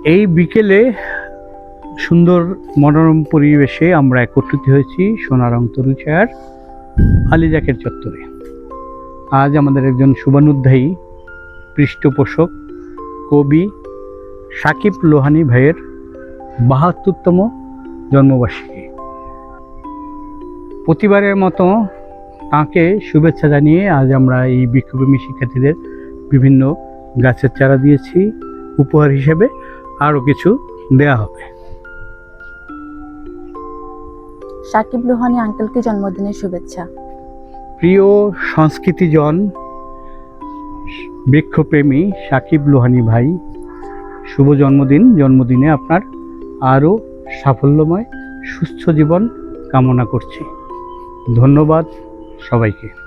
এই বিকেলে সুন্দর মনোরম পরিবেশে আমরা একত্রিত হয়েছি সোনারং তরুচার আলিজাকের চত্বরে। আজ আমাদের একজন শুভানুধ্যায়ী পৃষ্ঠপোষক কবি সাকিব লোহানী ভাইয়ের ৭২তম জন্মবার্ষিকী। প্রতিবারের মতো তাঁকে শুভেচ্ছা জানিয়ে আজ আমরা এই বৃক্ষপ্রেমী শিক্ষার্থীদের বিভিন্ন গাছের চারা দিয়েছি। উপহার হিসেবে আরও কিছু দেয়া হবে। সাকিব লোহানী আঙ্কেলকে জন্মদিনের শুভেচ্ছা। প্রিয় সংস্কৃতিজন বৃক্ষপ্রেমী সাকিব লোহানী ভাই, শুভ জন্মদিন। জন্মদিনে আপনার আরও সাফল্যময় সুস্থ জীবন কামনা করছি। ধন্যবাদ সবাইকে।